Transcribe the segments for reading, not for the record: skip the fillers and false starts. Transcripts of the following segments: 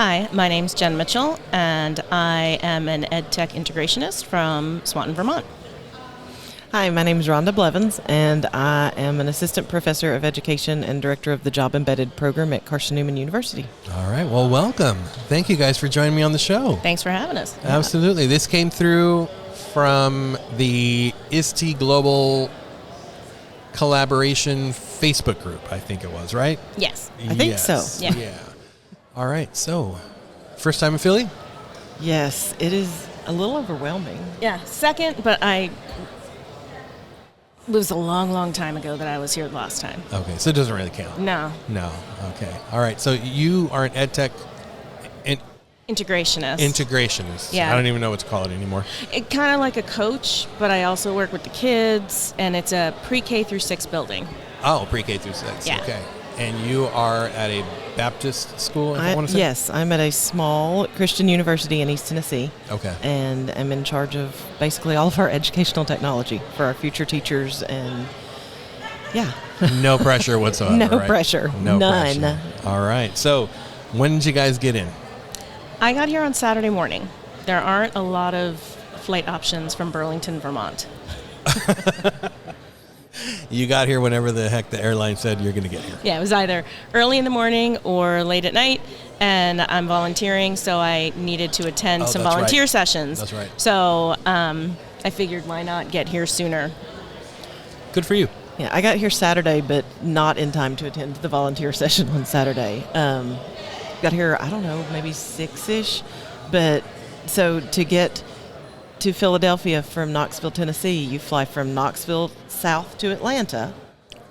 Hi, my name's Jen Mitchell, and I am an EdTech Integrationist from Swanton, Vermont. Hi, my name is Ronda Blevins, and I am an assistant professor of education and director of the Job Embedded program at Carson-Newman University. All right. Well, welcome. Thank you guys for joining me on the show. Thanks for having us. Absolutely. This came through from the ISTE Global Collaboration Facebook group, I think it was, right? Yes. I think so. Yeah. All right. So, first time in Philly? Yes, it is a little overwhelming. Yeah, second, but it was a long, long time ago that I was here last time. Okay. So it doesn't really count. No. Okay. All right. So you are an EdTech Integrationist. Yeah. I don't even know what to call it anymore. It kind of like a coach, but I also work with the kids, and it's a pre-K through 6 building. Oh, pre-K through 6. Yeah. Okay. And you are at a Baptist school, I want to say? Yes, I'm at a small Christian university in East Tennessee. Okay. And I'm in charge of basically all of our educational technology for our future teachers, and No pressure whatsoever. No right? pressure. No None. Pressure. All right. So when did you guys get in? I got here on Saturday morning. There aren't a lot of flight options from Burlington, Vermont. You got here whenever the heck the airline said you're going to get here. Yeah, it was either early in the morning or late at night, and I'm volunteering, so I needed to attend some volunteer sessions. That's right. So I figured why not get here sooner. Good for you. Yeah, I got here Saturday, but not in time to attend the volunteer session on Saturday. Got here, I don't know, maybe 6-ish. But so to get to Philadelphia from Knoxville, Tennessee, you fly from Knoxville south to Atlanta.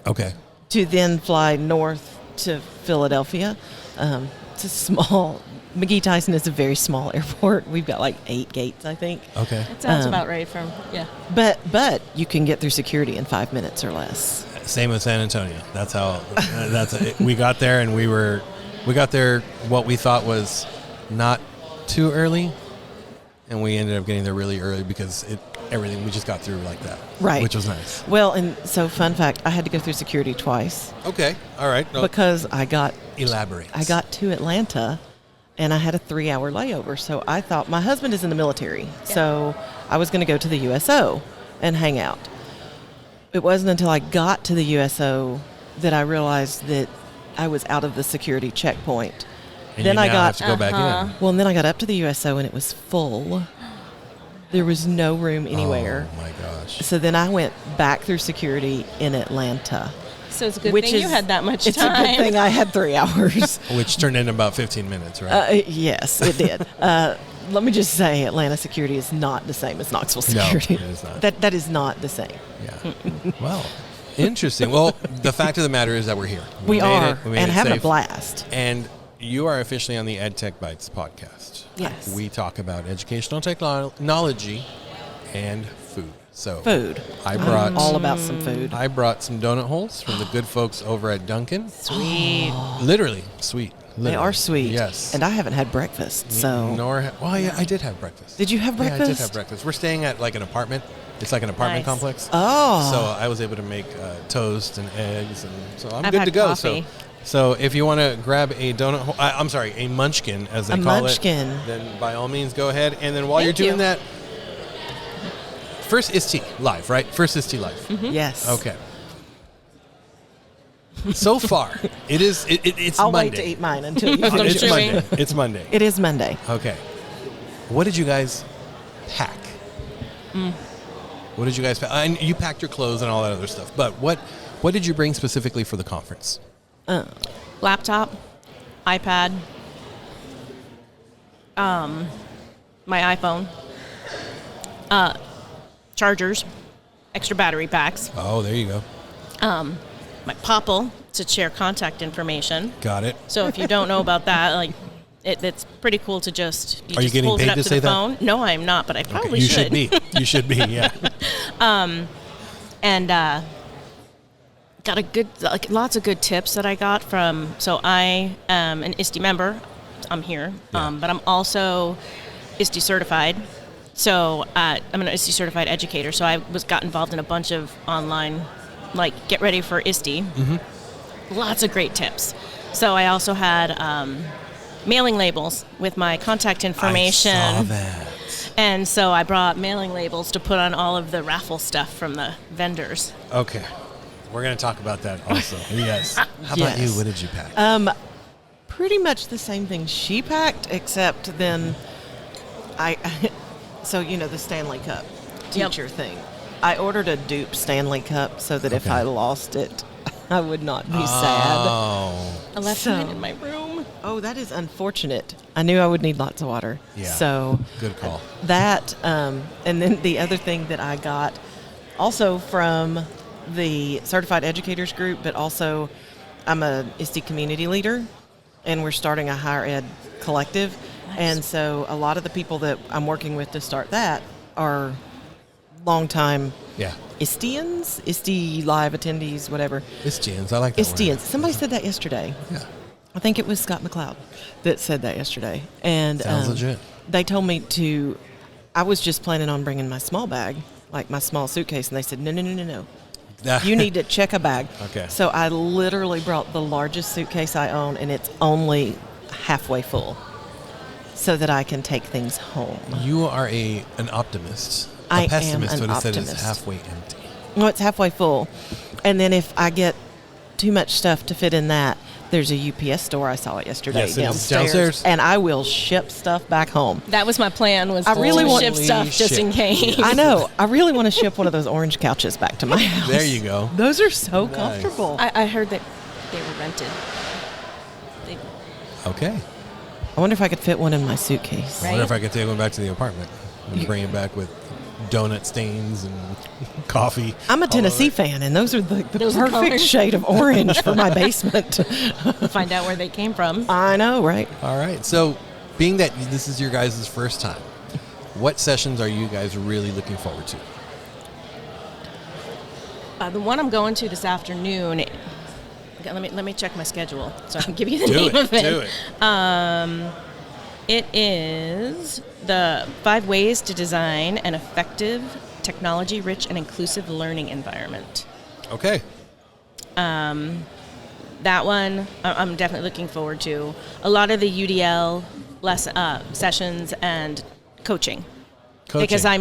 Okay. To then fly north to Philadelphia. It's a small, McGee Tyson is a very small airport. We've got like 8 gates, I think. Okay. That sounds about right yeah. But you can get through security in 5 minutes or less. Same with San Antonio. That's how, we got there and we got there what we thought was not too early. And we ended up getting there really early because everything we just got through like that. Right. Which was nice. Well, and so fun fact, I had to go through security twice. Okay. All right. No. Because I got to Atlanta and I had a 3-hour layover. So I thought, my husband is in the military. Yeah. So I was going to go to the USO and hang out. It wasn't until I got to the USO that I realized that I was out of the security checkpoint. And then I got have to go back in. Well, and then I got up to the USO and it was full. There was no room anywhere. Oh my gosh! So then I went back through security in Atlanta. So it's a good thing you had that much time. It's a good thing I had 3 hours. Which turned into about 15 minutes, right? Yes, it did. Let me just say, Atlanta security is not the same as Knoxville security. No, it is not. That is not the same. Yeah. Well, interesting. Well, the fact of the matter is that we're here. We are, and having safe. A blast. And you are officially on the EdTech Bites podcast. Yes. We talk about educational technology and food. So food. I'm all about some food. I brought some donut holes from the good folks over at Dunkin'. Sweet. Literally sweet. Literally. They are sweet. Yes. And I haven't had breakfast, so. I did have breakfast. Did you have breakfast? Yeah, I did have breakfast. We're staying at like an apartment. It's like an apartment complex. Oh. So I was able to make toast and eggs, and so I'm I've good had to go. Coffee. So if you want to grab a donut, a munchkin as they call it, then by all means go ahead. And then while you're doing that, first ISTE live, right? First ISTE live. Mm-hmm. Yes. Okay. So far, it's I'll Monday. wait to eat mine until you It's finish. Monday. It's Monday. It is Monday. Okay. What did you guys pack? What did you guys pack? And you packed your clothes and all that other stuff. But what did you bring specifically for the conference? Laptop, iPad, my iPhone, chargers, extra battery packs. Oh, there you go. My Popple to share contact information. Got it. So if you don't know about that, like it's pretty cool to just Are you getting hold paid it up to to say the that? phone. No, I'm not, but I probably You should. You should be. Yeah. And got lots of good tips that I got from. So I am an ISTE member. I'm here, but I'm also ISTE Certified. So I'm an ISTE Certified educator. So I got involved in a bunch of online, like get ready for ISTE. Mm-hmm. Lots of great tips. So I also had mailing labels with my contact information. I saw that. And so I brought mailing labels to put on all of the raffle stuff from the vendors. Okay. We're going to talk about that also. Yes. How about you? What did you pack? Pretty much the same thing she packed, except then so, the Stanley Cup teacher thing. I ordered a dupe Stanley Cup so that if I lost it, I would not be sad. I left mine in my room. Oh, that is unfortunate. I knew I would need lots of water. Yeah. So good call. That, and then the other thing that I got also from the Certified Educators Group, but also I'm a ISTE community leader, and we're starting a higher ed collective. Nice. And so a lot of the people that I'm working with to start that are longtime ISTEians, ISTE live attendees, whatever. ISTEians, I like that ISTEians. word. Somebody said that yesterday. Yeah. I think it was Scott McLeod that said that yesterday. And sounds legit. They told me I was just planning on bringing my small bag, like my small suitcase, and they said, no. You need to check a bag. Okay. So I literally brought the largest suitcase I own, and it's only halfway full so that I can take things home. You are an optimist. I a pessimist am an would have said optimist. it's halfway empty. No, it's halfway full. And then if I get too much stuff to fit in that, there's a UPS store. I saw it yesterday downstairs. And I will ship stuff back home. That was my plan, was I really want to ship stuff just in case. I know. I really want to ship one of those orange couches back to my house. There you go. Those are so comfortable. I heard that they were rented. Okay. I wonder if I could fit one in my suitcase. I wonder if I could take one back to the apartment and bring it back with donut stains and coffee. I'm a Tennessee fan, and those are the perfect shade of orange for my basement. Find out where they came from. I know, right? All right. So, being that this is your guys' first time, what sessions are you guys really looking forward to? The one I'm going to this afternoon. Let me check my schedule so I can give you the name of it. Do it. It is the 5 ways to design an effective, technology-rich, and inclusive learning environment. Okay. That one I'm definitely looking forward to. A lot of the UDL sessions and coaching. Because I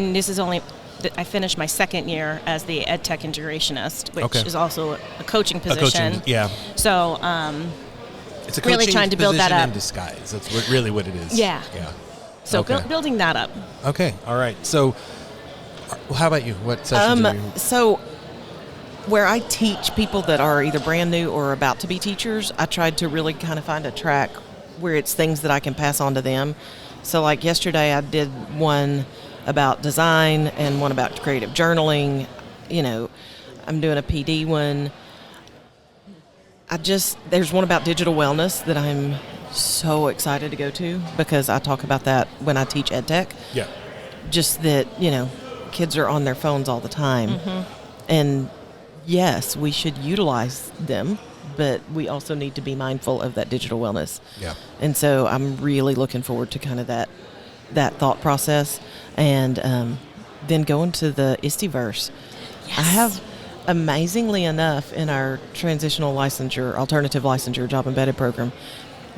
finished my second year as the EdTech Integrationist, which is also a coaching position. So it's a really trying to build that up in disguise. That's really what it is. Yeah. So building that up. Okay. All right. So how about you? What sessions are you? So where I teach people that are either brand new or about to be teachers, I tried to really kind of find a track where it's things that I can pass on to them. So like yesterday I did one about design and one about creative journaling. I'm doing a PD one. There's one about digital wellness that I'm so excited to go to because I talk about that when I teach EdTech. Yeah. Just that, kids are on their phones all the time. Mm-hmm. And yes, we should utilize them, but we also need to be mindful of that digital wellness. Yeah. And so I'm really looking forward to kind of that thought process. And then going to the ISTEverse. Yes. I have, amazingly enough, in our transitional licensure, alternative licensure, job embedded program,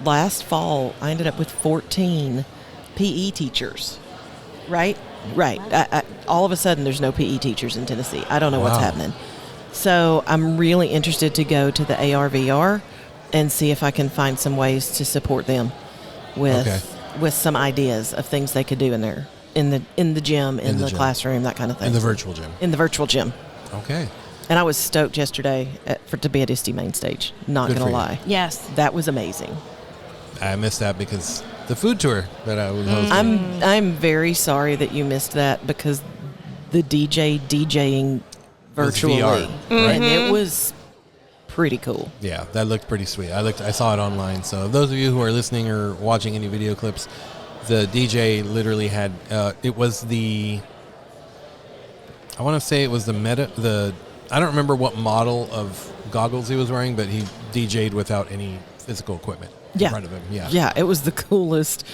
last fall I ended up with 14 PE teachers. Right? Right. All of a sudden there's no PE teachers in Tennessee. I don't know what's happening. So I'm really interested to go to the ARVR and see if I can find some ways to support them with some ideas of things they could do in there. In the gym, in the classroom, that kind of thing. In the virtual gym. In the virtual gym. Okay. And I was stoked yesterday to be at ISTE main stage. Not going to lie. Yes. That was amazing. I missed that because the food tour that I was hosting. I'm very sorry that you missed that because the DJing virtually. VR, right? And it was pretty cool. Yeah, that looked pretty sweet. I saw it online. So those of you who are listening or watching any video clips, the DJ literally had it was the I want to say it was I don't remember what model of goggles he was wearing, but he DJ'd without any physical equipment in front of him. Yeah, it was the coolest.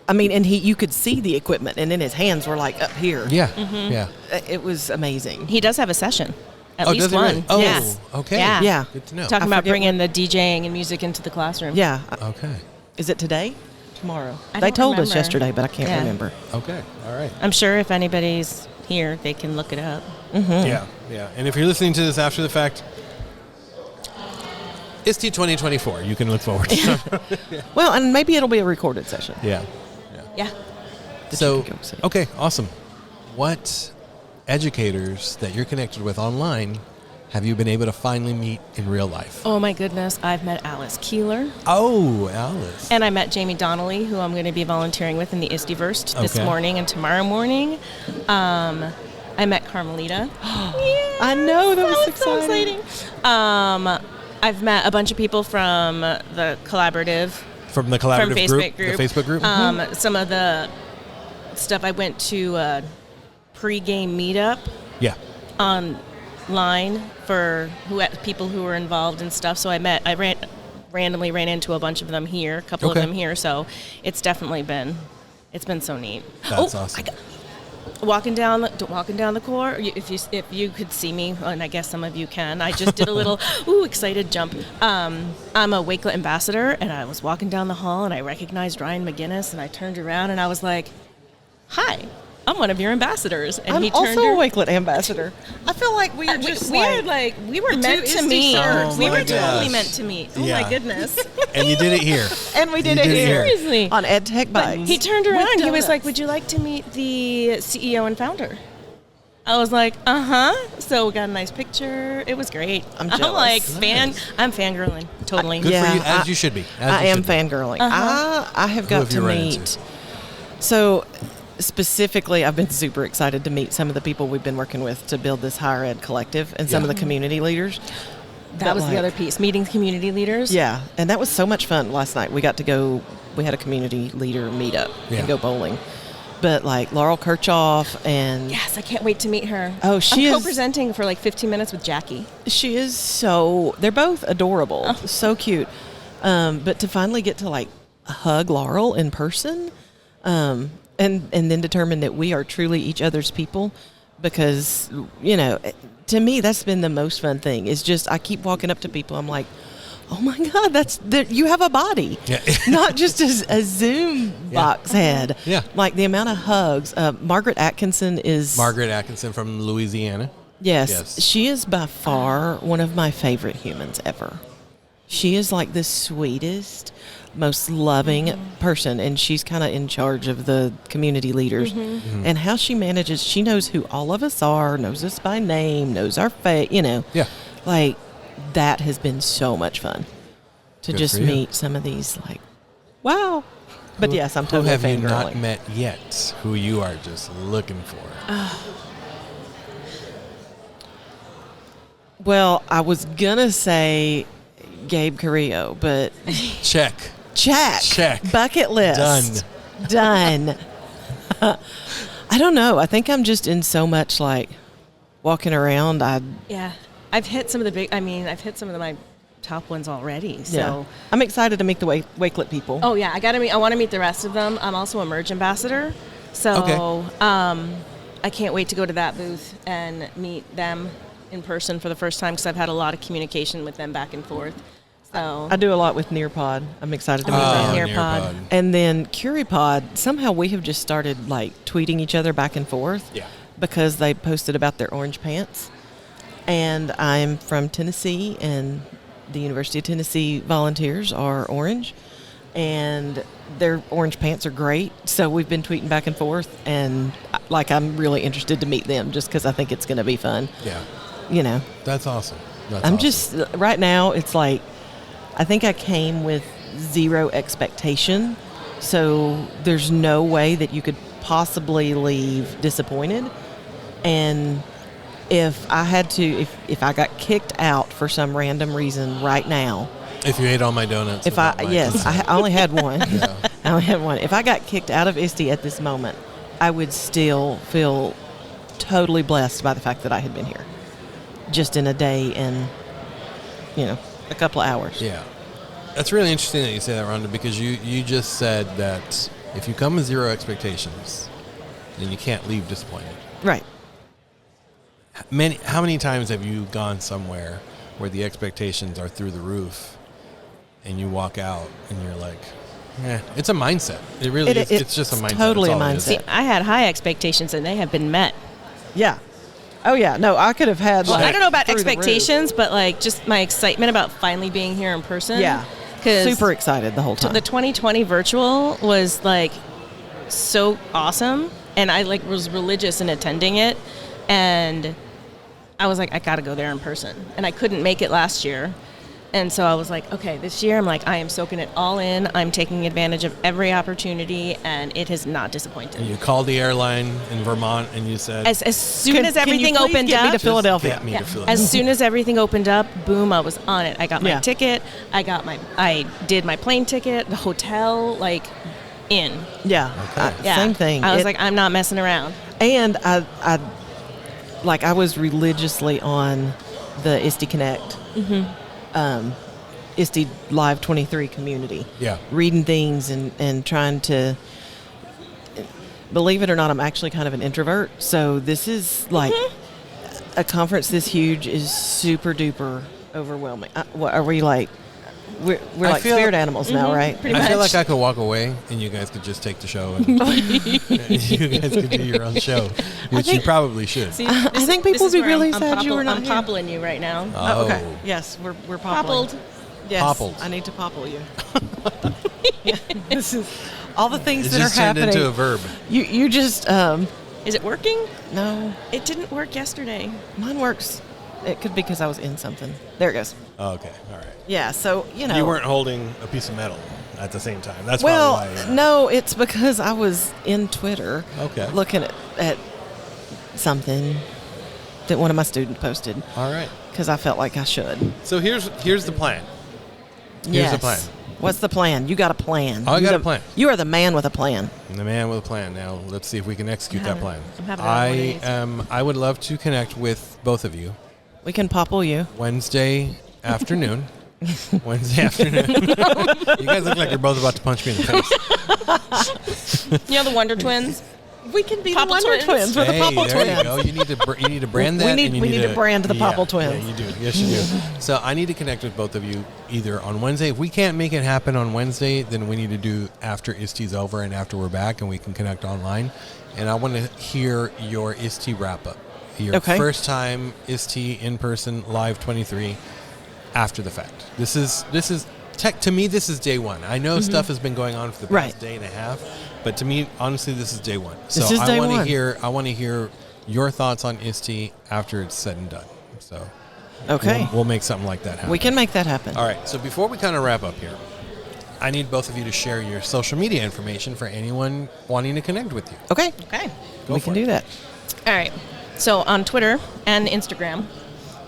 I mean, and you could see the equipment, and then his hands were like up here. Yeah, yeah. It was amazing. He does have a session. At least does he one. really? Oh, yes. okay. Yeah. Good to know. Talking about bringing the DJing and music into the classroom. Yeah. Okay. Is it today? Tomorrow? I They don't told us remember. yesterday, but I can't Yeah. remember. Okay. All right. I'm sure if anybody's here, they can look it up. Yeah. And if you're listening to this after the fact, ISTE 2024, you can look forward to. Well, and maybe it'll be a recorded session. Yeah. Yeah. So, you can go see. okay, awesome. What educators that you're connected with online have you been able to finally meet in real life? Oh my goodness, I've met Alice Keeler. Oh, Alice. And I met Jamie Donnelly, who I'm going to be volunteering with in the ISTE-verse this Okay. morning and tomorrow morning. I met Carmelita. I know, that was so exciting. I've met a bunch of people from the collaborative, From the collaborative from Facebook group. The Facebook group? Some of the stuff, I went to a pre-game meetup Yeah. online for people who were involved and stuff. So randomly ran into a bunch of them here, a couple Okay. of them here. So it's definitely been so neat. That's awesome. Walking down the corridor, if you could see me, and I guess some of you can, I just did a little excited jump. I'm a Wakelet ambassador, and I was walking down the hall, and I recognized Ryan McGinnis, and I turned around, and I was like, "Hi, I'm one of your ambassadors." And I'm he turned also a Wakelet ambassador. I feel like we are just we were meant to meet. Oh We my were totally gosh. meant to meet. Oh Yeah. my goodness. And you did it here. and we did You it did it here. here. Seriously. On EdTech But Bites. he turned around. With He was like, donuts. "Would you like to meet the CEO and founder?" I was like, "Uh-huh." So we got a nice picture. It was great. I'm I'm jealous. like Nice. I'm fangirling. Totally. Good Yeah, for you, as I- you should be. I am fangirling. I have got have you to run meet. into? So, specifically, I've been super excited to meet some of the people we've been working with to build this higher ed collective and some Yeah. of the community leaders. That was the other piece. Meeting community leaders. Yeah, and that was so much fun last night. We got to go. We had a community leader meetup Yeah. and go bowling. But like Laurel Kirchhoff and Yes, I can't wait to meet her. Oh, she I'm is- co-presenting for like 15 minutes with Jackie. she is so. They're both adorable, Oh. so cute. But to finally get to like hug Laurel in person, and then determine that we are truly each other's people, because to me that's been the most fun thing. Is just I keep walking up to people. I'm like, oh my God, you have a body, Yeah. not just a Zoom box head. Yeah. Like the amount of hugs. Margaret Atkinson is Margaret Atkinson from Louisiana. Yes, Yes. she is by far one of my favorite humans ever. She is like the sweetest, most loving person, and she's kind of in charge of the community leaders. And how she manages, she knows who all of us are, knows us by name, knows our face, Yeah. Like, that has been so much fun to Good just for you. meet some of these, like, wow. But yes, I'm Who totally have you fangirling. not met yet? Who you are just looking for? Well, I was going to say Gabe Carrillo, but Check. Check. Bucket list. Done. I don't know. I think I'm just in so much like walking around. Yeah. I've hit some of my top ones already. So I'm excited to meet the Wakelet people. Oh yeah, I want to meet the rest of them. I'm also a merge ambassador. So Okay. I can't wait to go to that booth and meet them in person for the first time, because I've had a lot of communication with them back and forth. So I do a lot with Nearpod. I'm excited to meet Oh, them. Nearpod. And then CuriPod, somehow we have just started like tweeting each other back and forth. Yeah. Because they posted about their orange pants. And I'm from Tennessee, and the University of Tennessee volunteers are orange. And their orange pants are great. So we've been tweeting back and forth. And like, I'm really interested to meet them just because I think it's going to be fun. Yeah. That's awesome. I'm just, right now, it's like, I think I came with zero expectation. So there's no way that you could possibly leave disappointed. And if I had to, if I got kicked out for some random reason right now, If you ate all my donuts. I only had one. Yeah. I only had one. If I got kicked out of ISTE at this moment, I would still feel totally blessed by the fact that I had been here, just in a day and a couple of hours. Yeah. That's really interesting that you say that, Rhonda, because you just said that if you come with zero expectations, then you can't leave disappointed. Right. How many times have you gone somewhere where the expectations are through the roof and you walk out and you're like, it's a mindset. It really is. It's just a mindset. Totally a mindset. See, I had high expectations, and they have been met. Yeah. Oh, yeah. No, I could have had, I don't know about expectations, but, like, just my excitement about finally being here in person. Yeah. Super excited the whole time. The 2020 virtual was, like, so awesome, and I, like, was religious in attending it, and I was like, I got to go there in person. And I couldn't make it last year. And so I was like, okay, this year I'm like, I am soaking it all in. I'm taking advantage of every opportunity, and it has not disappointed. And you called the airline in Vermont, and you said, as soon as everything opened up, get me to Philadelphia. Get me to Philadelphia. As soon as everything opened up, boom, I was on it. I got my ticket. I did my plane ticket, the hotel, like, in. Yeah. Okay. Same thing. I was like, I'm not messing around. And I was religiously on the ISTE Connect. ISTE Live 23 community. Yeah. Reading things and trying to, believe it or not, I'm actually kind of an introvert. So this is like a conference this huge is super duper overwhelming. What are we like? We're like spirit animals now, right? I feel like I could walk away and you guys could just take the show and you guys could do your own show, which you probably should. See, I think people would be really sad you were not I'm here. poppling you right now. Oh, okay. Yes, we're poppling. Poppled. Yes, Poppled. I need to popple you. Yeah, this is all the things It that just are happening. turned into a verb. You just Is it working? no. It didn't work yesterday. Mine works. It could be because I was in something. There it goes. Oh, okay, all right. Yeah. So you know. You weren't holding a piece of metal at the same time. That's Well, probably why. no, it's because I was in Twitter. Okay. Looking at something that one of my students posted All right. because I felt like I should. So here's the plan. Here's Yes. the plan. What's the plan? You got a plan. I got a plan. You are the man with a plan. I'm the man with a plan. Now let's see if we can execute that plan. I'm having another one of these. I would love to connect with both of you We can popple you. Wednesday afternoon. Wednesday afternoon. You guys look like you're both about to punch me in the face. You know the Wonder Twins? We can be Popple the Wonder twins. Twins. We're the Hey, Popple there Twins. you go. You need to brand that. We need- and you we need to brand the Popple Twins. Yeah, you do. Yes, you do. So I need to connect with both of you either on Wednesday. If we can't make it happen on Wednesday, then we need to do after ISTE's over and after we're back, and we can connect online. And I want to hear your ISTE wrap up. Your first time ISTE in person live 23 after the fact. This is tech to me. This is day one. I know stuff has been going on for the past day and a half, but to me, honestly, this is day one. So This is day I want one. to hear. I want to hear your thoughts on ISTE after it's said and done. So Okay. we'll make something like that happen. We can make that happen. All right. So before we kind of wrap up here, I need both of you to share your social media information for anyone wanting to connect with you. Okay. Okay. We can do that. All right. So on Twitter and Instagram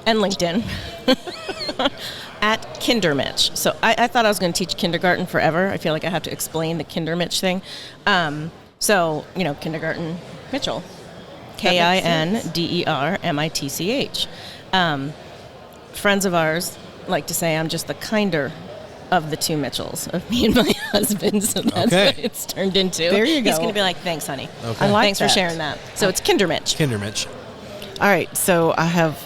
and LinkedIn at Kindermitch. So I thought I was going to teach kindergarten forever. I feel like I have to explain the Kindermitch thing. So, kindergarten Mitchell. KINDERMITCH. Friends of ours like to say I'm just the kinder of the two Mitchells, of me and my husband. So that's what it's turned into. There you go. He's going to be like, thanks, honey. Okay. I like Thanks that. for sharing that. So it's Kindermitch. Kindermitch. All right, so I have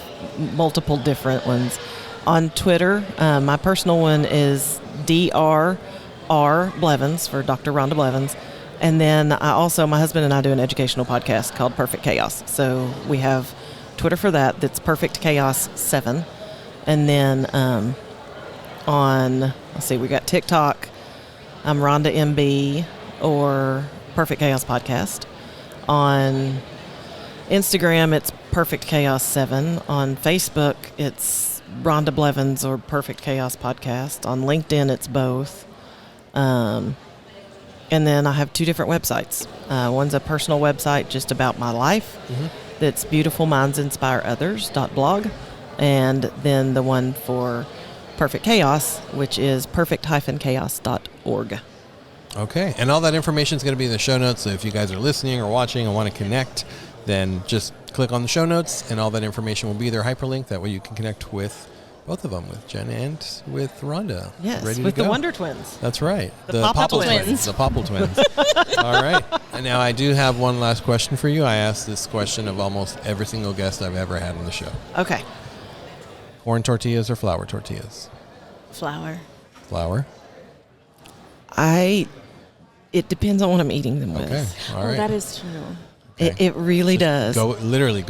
multiple different ones. On Twitter, my personal one is Dr. Blevins for Dr. Ronda Blevins. And then my husband and I do an educational podcast called Perfect Chaos. So we have Twitter for that. That's Perfect Chaos 7. And then we got TikTok. I'm Rhonda MB or Perfect Chaos Podcast. On Instagram, it's Perfect Chaos 7. On Facebook, it's Ronda Blevins or Perfect Chaos Podcast. On LinkedIn, it's both. And then I have two different websites. One's a personal website just about my life. That's beautifulmindsinspireothers.blog. And then the one for Perfect Chaos, which is perfect-chaos.org. Okay, and all that information is going to be in the show notes. So if you guys are listening or watching and want to connect, then just click on the show notes, and all that information will be there, hyperlink. That way you can connect with both of them, with Jen and with Rhonda. Yes, ready with to go. the Wonder Twins. That's right. The Popple Twins. The Popple Twins. All right. And now I do have one last question for you. I asked this question of almost every single guest I've ever had on the show. Okay. Corn tortillas or flour tortillas? Flower. Flour. It depends on what I'm eating them with. Okay. All right. that is true. Okay. It really does. Go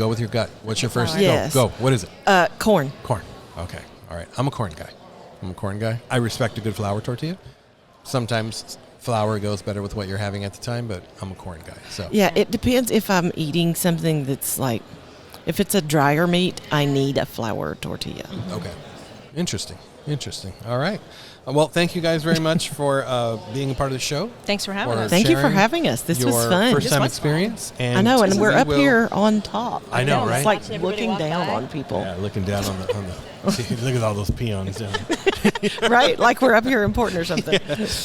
with your gut. What's your first? Yes. Go. What is it? Corn. Corn. Okay. All right. I'm a corn guy. I respect a good flour tortilla. Sometimes flour goes better with what you're having at the time, but I'm a corn guy. So Yeah, it depends if I'm eating something that's like, if it's a drier meat, I need a flour tortilla. Okay. Interesting. All right. Well, thank you guys very much for being a part of the show. Thanks for having us. Thank you for sharing having us. This was fun. First time was experience. And I know, and we're we up will- here on top. I know, right? It's like Watch everybody looking walk down by. on people. Yeah, looking down on the see, look at all those peons down. Right? Like we're up here important or something.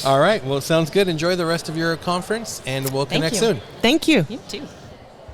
All right. Well, sounds good. Enjoy the rest of your conference, and we'll Thank connect you. soon. Thank you. You too.